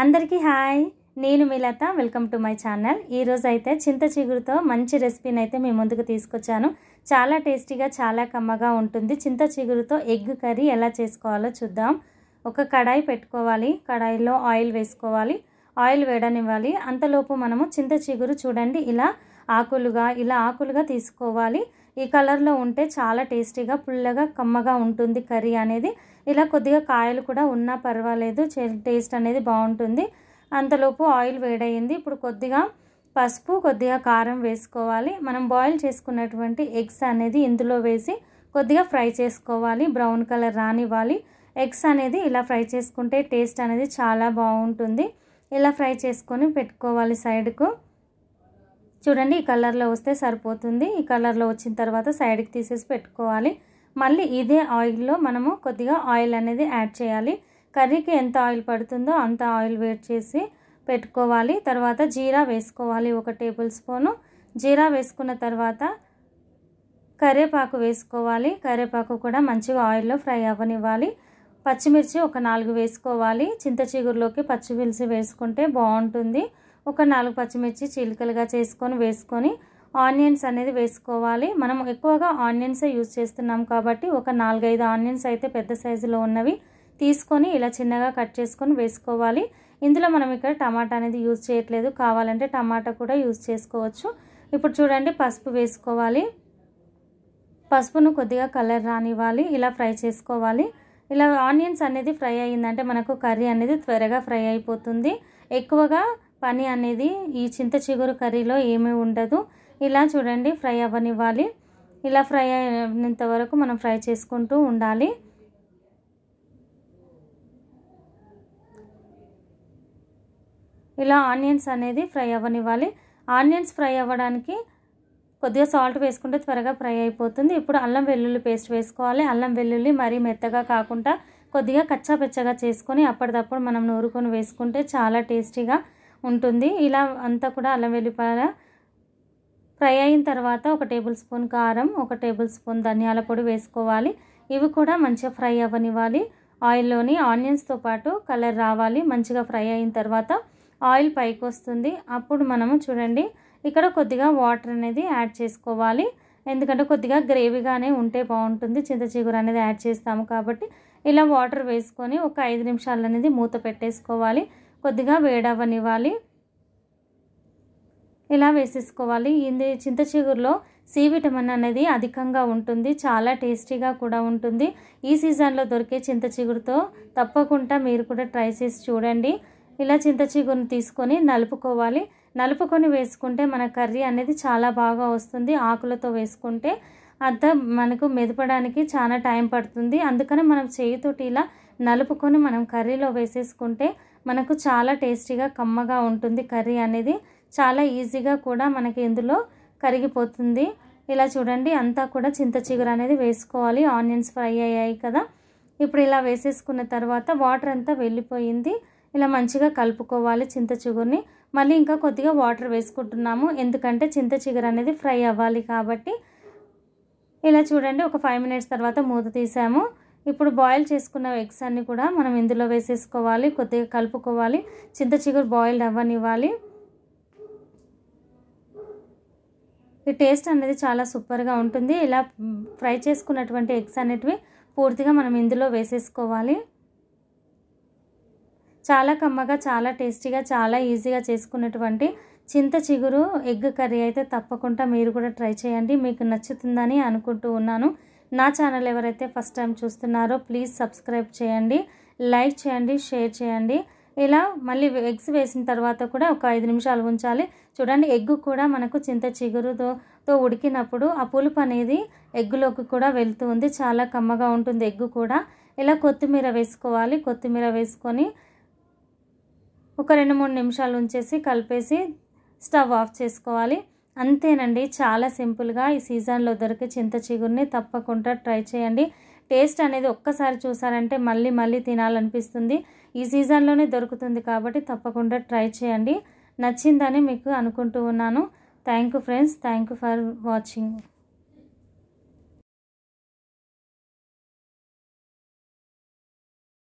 అందరికీ హాయ్, నేను మీ Latha. Welcome to my channel. ఈరోజు అయితే చింత చిగురుతో మంచి రెసిపీని అయితే మీ ముందుకు తీసుకొచ్చాను. చాలా టేస్టీగా, చాలా కమ్మగా ఉంటుంది. చింత చిగురుతో ఎగ్ కర్రీ ఎలా చేసుకోవాలో చూద్దాం. ఒక కడాయి పెట్టుకోవాలి. కడాయిలో ఆయిల్ వేసుకోవాలి. ఆయిల్ వేడనివ్వాలి. అంతలోపు మనము చింత చిగురు చూడండి, ఇలా ఆకులుగా తీసుకోవాలి. ఈ కలర్లో ఉంటే చాలా టేస్టీగా, పుల్లగా, కమ్మగా ఉంటుంది కర్రీ అనేది. ఇలా కొద్దిగా కాయలు కూడా ఉన్నా పర్వాలేదు, టేస్ట్ అనేది బాగుంటుంది. అంతలోపు ఆయిల్ వేడయింది. ఇప్పుడు కొద్దిగా పసుపు, కొద్దిగా కారం వేసుకోవాలి. మనం బాయిల్ చేసుకున్నటువంటి ఎగ్స్ అనేది ఇందులో వేసి కొద్దిగా ఫ్రై చేసుకోవాలి. Brown colour రానివ్వాలి. ఎగ్స్ అనేది ఇలా ఫ్రై చేసుకుంటే టేస్ట్ అనేది చాలా బాగుంటుంది. ఇలా ఫ్రై చేసుకొని పెట్టుకోవాలి సైడ్కు. చూడండి, ఈ కలర్లో వస్తే సరిపోతుంది. ఈ కలర్లో వచ్చిన తర్వాత సైడ్కి తీసేసి పెట్టుకోవాలి. మళ్ళీ ఇదే ఆయిల్లో మనము కొద్దిగా ఆయిల్ అనేది యాడ్ చేయాలి. కర్రీకి ఎంత ఆయిల్ పడుతుందో అంత ఆయిల్ వేడి చేసి పెట్టుకోవాలి. తర్వాత జీరా వేసుకోవాలి, 1 టేబుల్ స్పూను. జీరా వేసుకున్న తర్వాత కరివేపాకు వేసుకోవాలి. కరివేపాకు కూడా మంచిగా ఆయిల్లో ఫ్రై అవ్వనివ్వాలి. పచ్చిమిర్చి ఒక 4 వేసుకోవాలి. చింత చిగురులోకి పచ్చిమిర్చి వేసుకుంటే బాగుంటుంది. ఒక 4 పచ్చిమిర్చి చీలికలుగా వేసుకొని ఆనియన్స్ అనేది వేసుకోవాలి. మనం ఎక్కువగా ఆనియన్సే యూజ్ చేస్తున్నాం కాబట్టి ఒక 4-5 ఆనియన్స్ అయితే పెద్ద సైజులో ఉన్నవి తీసుకొని ఇలా చిన్నగా కట్ చేసుకొని వేసుకోవాలి. ఇందులో మనం ఇక్కడ టమాటా అనేది యూజ్ చేయట్లేదు, కావాలంటే టమాటా కూడా యూజ్ చేసుకోవచ్చు. ఇప్పుడు చూడండి, పసుపు వేసుకోవాలి. పసుపును కొద్దిగా కలర్ రానివ్వాలి. ఇలా ఫ్రై చేసుకోవాలి. ఇలా ఆనియన్స్ అనేది ఫ్రై అయ్యిందంటే మనకు కర్రీ అనేది త్వరగా ఫ్రై అయిపోతుంది. ఎక్కువగా పని అనేది ఈ చింత చిగురు కర్రీలో ఏమీ ఉండదు. ఇలా చూడండి, ఫ్రై అవ్వనివ్వాలి. ఇలా ఫ్రై అయినంత వరకు మనం ఫ్రై చేసుకుంటూ ఉండాలి. ఇలా ఆనియన్స్ అనేది ఫ్రై అవ్వనివ్వాలి. ఆనియన్స్ ఫ్రై అవ్వడానికి కొద్దిగా సాల్ట్ వేసుకుంటే త్వరగా ఫ్రై అయిపోతుంది. ఇప్పుడు అల్లం వెల్లుల్లి పేస్ట్ వేసుకోవాలి. అల్లం వెల్లుల్లి మరీ మెత్తగా కాకుండా కొద్దిగా కచ్చాపెచ్చగా చేసుకొని అప్పటిదప్పుడు మనం నూరుకొని వేసుకుంటే చాలా టేస్టీగా ఉంటుంది. ఇలా అంతా కూడా అల్లం వెల్లిపాయ ఫ్రై అయిన తర్వాత 1 టేబుల్ స్పూన్ కారం, 1 టేబుల్ స్పూన్ ధనియాల పొడి వేసుకోవాలి. ఇవి కూడా మంచిగా ఫ్రై అవ్వనివ్వాలి. ఆయిల్లోని ఆనియన్స్తో పాటు కలర్ రావాలి. మంచిగా ఫ్రై అయిన తర్వాత ఆయిల్ పైకి వస్తుంది. అప్పుడు మనము చూడండి, ఇక్కడ కొద్దిగా వాటర్ అనేది యాడ్ చేసుకోవాలి. ఎందుకంటే కొద్దిగా గ్రేవీగానే ఉంటే బాగుంటుంది. చింత చిగురు అనేది యాడ్ చేస్తాము కాబట్టి ఇలా వాటర్ వేసుకొని ఒక 5 నిమిషాలు అనేది మూత పెట్టేసుకోవాలి. కొద్దిగా వేడవ్వనివ్వాలి. ఇలా వేసేసుకోవాలి. ఇది చింత చిగురులో సి విటమిన్ అనేది అధికంగా ఉంటుంది. చాలా టేస్టీగా కూడా ఉంటుంది. ఈ సీజన్లో దొరికే చింత చిగురుతో తప్పకుండా మీరు కూడా ట్రై చేసి చూడండి. ఇలా చింత చిగురుని తీసుకొని నలుపుకొని వేసుకుంటే మన కర్రీ అనేది చాలా బాగా వస్తుంది. ఆకులతో వేసుకుంటే అంతా మనకు మెదపడానికి చాలా టైం పడుతుంది. అందుకని మనం చేయితోటి ఇలా నలుపుకొని మనం కర్రీలో వేసేసుకుంటే మనకు చాలా టేస్టీగా, కమ్మగా ఉంటుంది. కర్రీ అనేది చాలా ఈజీగా కూడా మనకి ఇందులో కరిగిపోతుంది. ఇలా చూడండి, అంతా కూడా చింత చిగురు అనేది వేసుకోవాలి. ఆనియన్స్ ఫ్రై అయ్యాయి కదా. ఇప్పుడు ఇలా వేసేసుకున్న తర్వాత వాటర్ అంతా వెళ్ళిపోయింది. ఇలా మంచిగా కలుపుకోవాలి చింత చిగురుని. మళ్ళీ ఇంకా కొద్దిగా వాటర్ వేసుకుంటున్నాము, ఎందుకంటే చింత చిగురు అనేది ఫ్రై అవ్వాలి కాబట్టి. ఇలా చూడండి, ఒక 5 మినిట్స్ తర్వాత మూత తీసాము. ఇప్పుడు బాయిల్ చేసుకున్న ఎగ్స్ అన్నీ కూడా మనం ఇందులో వేసేసుకోవాలి. కొద్దిగా కలుపుకోవాలి. చింత చిగురు బాయిల్డ్ అవ్వనివ్వాలి. ఈ టేస్ట్ అనేది చాలా సూపర్గా ఉంటుంది. ఇలా ఫ్రై చేసుకున్నటువంటి ఎగ్స్ అనేటివి పూర్తిగా మనం ఇందులో వేసేసుకోవాలి. చాలా కమ్మగా, చాలా టేస్టీగా, చాలా ఈజీగా చేసుకున్నటువంటి చింత చిగురు ఎగ్ కర్రీ అయితే తప్పకుండా మీరు కూడా ట్రై చేయండి. మీకు నచ్చుతుందని అనుకుంటూ ఉన్నాను. నా ఛానల్ ఎవరైతే ఫస్ట్ టైం చూస్తున్నారో ప్లీజ్ సబ్స్క్రైబ్ చేయండి, లైక్ చేయండి, షేర్ చేయండి. ఇలా మళ్ళీ ఎగ్స్ వేసిన తర్వాత కూడా ఒక 5 నిమిషాలు ఉంచాలి. చూడండి, ఎగ్ కూడా మనకు చింత చిగురుతో ఉడికినప్పుడు ఆ పులుపు అనేది ఎగ్గులోకి కూడా వెళ్తూ ఉంది. చాలా కమ్మగా ఉంటుంది ఎగ్ కూడా. ఇలా కొత్తిమీర వేసుకోవాలి. కొత్తిమీర వేసుకొని ఒక 2-3 నిమిషాలు ఉంచేసి కలిపేసి స్టవ్ ఆఫ్ చేసుకోవాలి. అంతేనండి, చాలా సింపుల్గా ఈ సీజన్లో దొరికే చింత చిగురుని తప్పకుండా ట్రై చేయండి. టేస్ట్ అనేది ఒక్కసారి చూసారంటే మళ్ళీ తినాలనిపిస్తుంది. ఈ సీజన్లోనే దొరుకుతుంది కాబట్టి తప్పకుండా ట్రై చేయండి. నచ్చిందని మీకు అనుకుంటూ ఉన్నాను. Thank you friends, thank you for watching.